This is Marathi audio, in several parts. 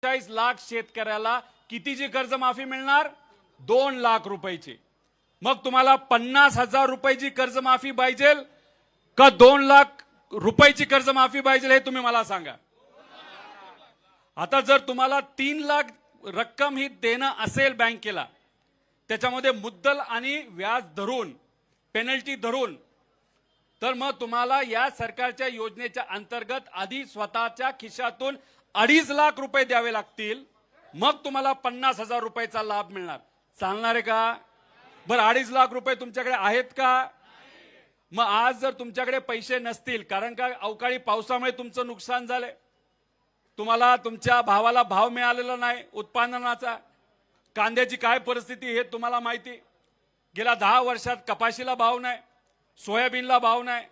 40 लाख शेतकऱ्याला कितीची कर्जमाफी मिळणार? 2 लाख रुपयाची। मग तुम्हाला 50,000 रुपयाची कर्जमाफी पाहिजे का 2 लाख रुपयाची कर्जमाफी पाहिजे हे तुम्ही मला सांगा। आता जर तुम्हाला 3 लाख रक्कम ही देणं असेल बँकेला, त्याच्यामध्ये मुद्दल आणि व्याज धरून पेनल्टी धरून, तर मग तुम्हाला या सरकारच्या योजनेच्या अंतर्गत आधी स्वतःच्या खिशातून 2.5 लाख रुपये द्यावे लागतील, मग तुम्हाला 50,000 रुपयाचा लाभ मिळणार। चालणार आहे का? बरं 2.5 लाख रुपये तुमच्याकडे आहेत का? मग आज जर तुमच्याकडे पैसे नसतील, कारण का अवकाळी पावसामुळे तुमचं नुकसान झालंय, तुम्हाला तुमच्या भावाला भाव मिळालेला नाही उत्पादनाचा, कांद्याची काय परिस्थिती हे तुम्हाला माहिती, गेल्या 10 वर्षात कपाशीला भाव नाही, सोयाबीनला भाव नाही,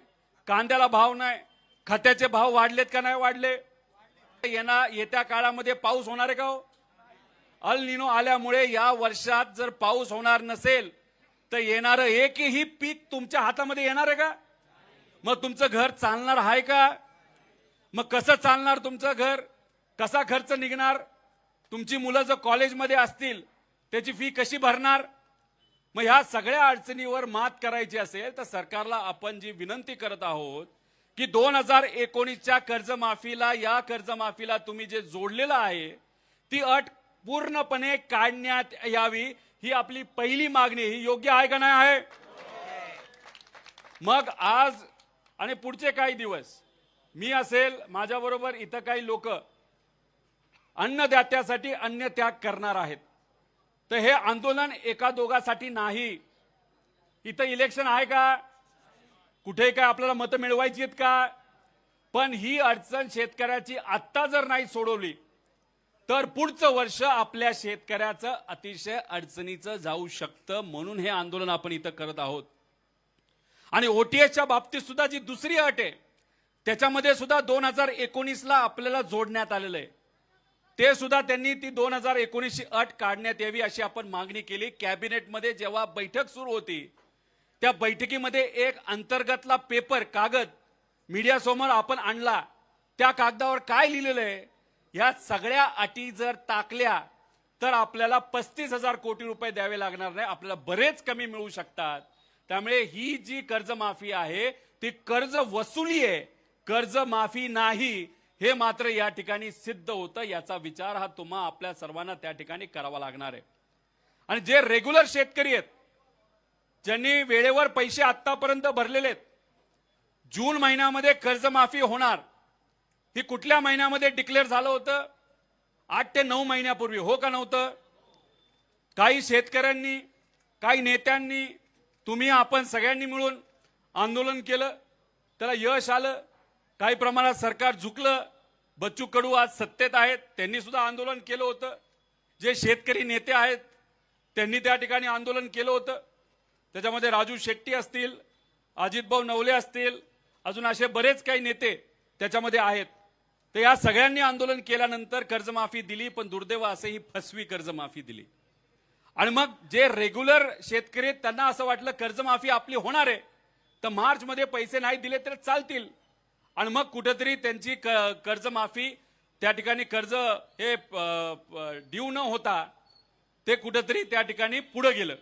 कांद्याला भाव नाही, खताचे भाव वाढलेत का नाही वाढले? येत्या काळामध्ये पाऊस होणार आहे का हो? अल निनो आल्यामुळे या वर्षात जर पाऊस होणार नसेल तर येणारं एकही पीक तुमच्या हातामध्ये येणार आहे का? मग तुमचं घर चालणार आहे का? मग कसं चालणार तुमचं घर? कसा खर्च निघणार? तुमची मुलं जर कॉलेजमध्ये असतील त्याची फी कशी भरणार? मग ह्या सगळ्या अडचणीवर मात करायची असेल तर सरकारला आपण जी विनंती करत आहोत की 2019च्या कर्जमाफीला, या कर्जमाफीला तुम्ही जे जोडलेलं आहे ती अट पूर्णपणे काढण्यात यावी, ही आपली पहिली मागणी। ही योग्य आहे का नाही आहे? मग आज आणि पुढचे काही दिवस मी असेल, माझ्याबरोबर इथं काही लोक अन्नदात्यासाठी अन्न त्याग करणार आहेत, तर हे आंदोलन एका दोघासाठी नाही। इथं इलेक्शन आहे का? कुठे काय आपल्याला मतं मिळवायची आहेत का? पण ही अडचण शेतकऱ्याची आत्ता जर नाही सोडवली तर पुढचं वर्ष आपल्या शेतकऱ्याचं अतिशय अडचणीचं जाऊ शकतं, म्हणून हे आंदोलन आपण इथं करत आहोत। आणि ओटीएसच्या बाबतीत सुद्धा जी दुसरी अट आहे त्याच्यामध्ये सुद्धा 2019ला आपल्याला जोडण्यात आलेलं आहे, ते सुद्धा त्यांनी ती 2019ची अट काढण्यात यावी अशी आपण मागणी केली। कॅबिनेटमध्ये जेव्हा बैठक सुरू होती त्या बैठकीमध्ये एक अंतर्गतला पेपर कागद मीडिया समोर आपण आणला, त्या कागदावर काय लिहिलेलं आहे, या सगळ्या अटी जर टाकल्या तर आपल्याला 35,000 कोटी रुपये द्यावे लागणार नाही, आपल्याला बरेच कमी मिळू शकतात। त्यामुळे ही जी कर्जमाफी आहे ती कर्ज वसुली आहे, कर्जमाफी नाही, हे मात्र या ठिकाणी सिद्ध होतं। याचा विचार हा तुम्हा आपल्या सर्वांना त्या ठिकाणी करावा लागणार आहे। आणि जे रेग्युलर शेतकरी आहेत, ज्यांनी वेळेवर पैसे आतापर्यंत भरलेले आहेत, जून महिन्यामध्ये कर्जमाफी होणार, ही कुठल्या महिन्यामध्ये डिक्लेअर झालं होतं? 8 ते 9 महिन्यापूर्वी, हो का नव्हतं? काही शेतकऱ्यांनी, काही नेत्यांनी, तुम्ही आपण सगळ्यांनी मिळून आंदोलन केलं, त्याला यश आलं, काही प्रमाणात सरकार झुकलं। बच्चू कडू आज सत्तेत आहेत, त्यांनी सुद्धा आंदोलन केलं होतं, जे शेतकरी नेते आहेत त्यांनी त्या ठिकाणी आंदोलन केलं होतं, त्याच्यामध्ये राजू शेट्टी असतील, अजितभाऊ नवले असतील, अजून असे बरेच काही नेते त्याच्यामध्ये आहेत। तर या सगळ्यांनी आंदोलन केल्यानंतर कर्जमाफी दिली, पण दुर्दैव असे ही फसवी कर्जमाफी दिली। आणि मग जे रेग्युलर शेतकरी त्यांना असं वाटलं कर्जमाफी आपली होणार आहे तर मार्चमध्ये पैसे नाही दिले तर चालतील, आणि मग कुठेतरी त्यांची कर्जमाफी त्या ठिकाणी कर्ज हे ड्यू न होता ते कुठेतरी त्या ठिकाणी पुढे गेलं।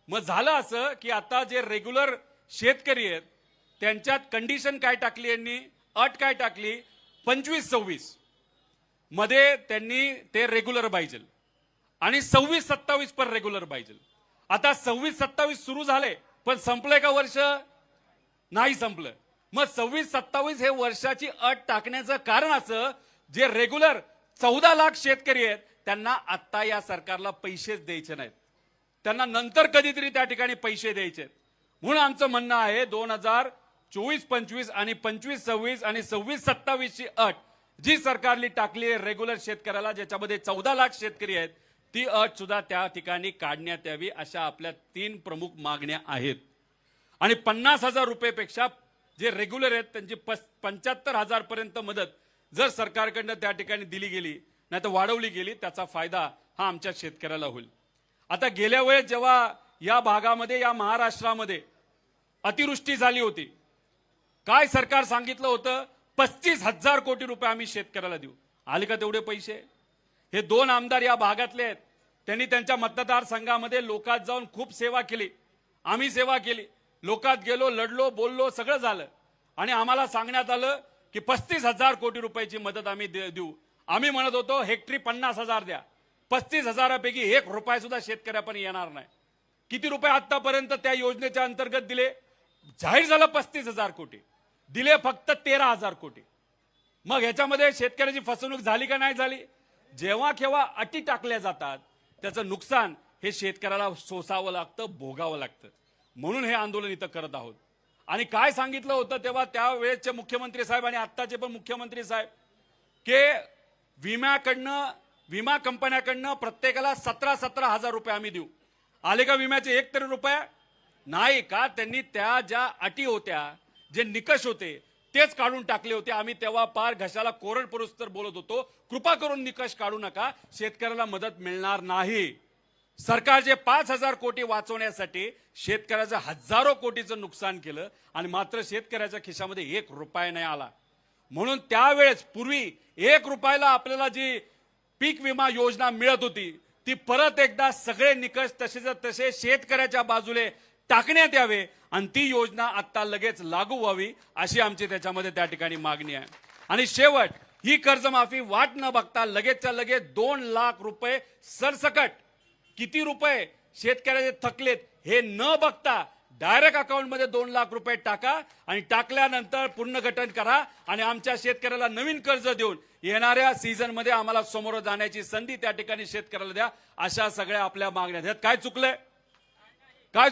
मग झालं असं की आता जे रेग्युलर शेतकरी आहेत त्यांच्यात कंडिशन काय टाकली, यांनी अट काय टाकली, 25-26 मध्ये त्यांनी ते रेग्युलर पाहिजे आणि 26-27 पर रेग्युलर पाहिजे। आता 26-27 सुरू झाले पण संपले का वर्ष? नाही संपलं। मग 26-27 हे वर्षाची अट टाकण्याचं कारण असं, जे रेग्युलर 14 लाख शेतकरी आहेत त्यांना आता या सरकारला पैसेच द्यायचे नाहीत, त्यांना नंतर कधीतरी त्या ठिकाणी पैसे द्यायचे। म्हणून आमचं म्हणणं आहे 2024-25 आणि 25-26 आणि 26-27 ची अट जी सरकारने टाकली आहे रेग्युलर शेतकऱ्याला, ज्याच्यामध्ये 14 लाख शेतकरी आहेत, ती अट सुद्धा त्या ठिकाणी काढण्यात यावी अशा आपल्या 3 प्रमुख मागण्या आहेत। आणि 50,000 रुपयेपेक्षा जे रेग्युलर आहेत त्यांची 75,000 पर्यंत मदत जर सरकारकडनं त्या ठिकाणी दिली गेली नाही तर वाढवली गेली, त्याचा फायदा हा आमच्या शेतकऱ्याला होईल। आता गेल्या वेळेस जेव्हा या भागामध्ये, या महाराष्ट्रामध्ये अतिवृष्टी झाली होती, काय सरकार सांगितलं होतं? 35,000 कोटी रुपये आम्ही शेतकऱ्याला देऊ। आले का तेवढे पैसे? हे 2 आमदार या भागातले आहेत. त्यांनी त्यांच्या मतदारसंघामध्ये लोकात जाऊन खूप सेवा केली. आम्ही सेवा केली. लोकात गेलो, लढलो, बोललो, सगळं झालं आणि आम्हाला सांगण्यात आलं की 35,000 कोटी रुपयाची मदत आम्ही देऊ. आम्ही म्हणत होतो हेक्टरी 50,000 द्या. 35,000पैकी 1 रुपया सुद्धा शेतकऱ्यापर्यंत येणार नाही. किती रुपये आतापर्यंत त्या योजनेच्या अंतर्गत दिले? जाहीर झालं 35,000 कोटी, दिले फक्त 13,000 कोटी. मग ह्याच्यामध्ये शेतकऱ्याची फसवणूक झाली का नाही झाली? जेव्हा केव्हा अटी टाकल्या जातात त्याचं नुकसान हे शेतकऱ्याला सोसावं लागतं, भोगावं लागतं. म्हणून हे आंदोलन इथं करत आहोत. आणि काय सांगितलं होतं तेव्हा त्यावेळेसचे मुख्यमंत्री साहेब आणि आत्ताचे पण मुख्यमंत्री साहेब की विमा कंपन्याकडनं प्रत्येकाला 17,000 रुपये आम्ही देऊ. आले का विम्याचे 1 तरी रुपया? नाही का? त्यांनी त्या ज्या अटी होत्या, जे निकष होते तेच काढून टाकले होते. आम्ही तेव्हा पार घशाला कोरड परुस्तर बोलत होतो, कृपा करून निकष काढू नका, शेतकऱ्याला मदत मिळणार नाही. सरकारचे 5,000 कोटी वाचवण्यासाठी शेतकऱ्याचं हजारो कोटीचं नुकसान केलं आणि मात्र शेतकऱ्याच्या खिशामध्ये 1 रुपया नाही आला. म्हणून त्यावेळेस पूर्वी 1 रुपयाला आपल्याला जी पीक विमा योजना मिळत होती ती परत एकदा सगळे निकष तसे शेतकऱ्याच्या बाजूने टाकण्यात यावे आणि ती योजना आता लगेच लागू व्हावी अशी आमची त्याच्यामध्ये त्या ठिकाणी मागणी आहे. आणि शेवट ही कर्जमाफी वाट न बघता लगेचच्या लगेच 2 लाख रुपये सरसकट, किती रुपये शेतकऱ्याचे थकलेत हे न बघता डायरेक्ट अकाउंटमध्ये 2 लाख रुपये टाका आणि टाकल्यानंतर पुनर्गठन करा आणि आमच्या शेतकऱ्याला नवीन कर्ज देऊन येणाऱ्या सीझनमध्ये आम्हाला समोर जाण्याची संधी त्या ठिकाणी शेतकऱ्याला द्या. अशा सगळ्या आपल्या मागण्या आहेत. काय चुकलंय?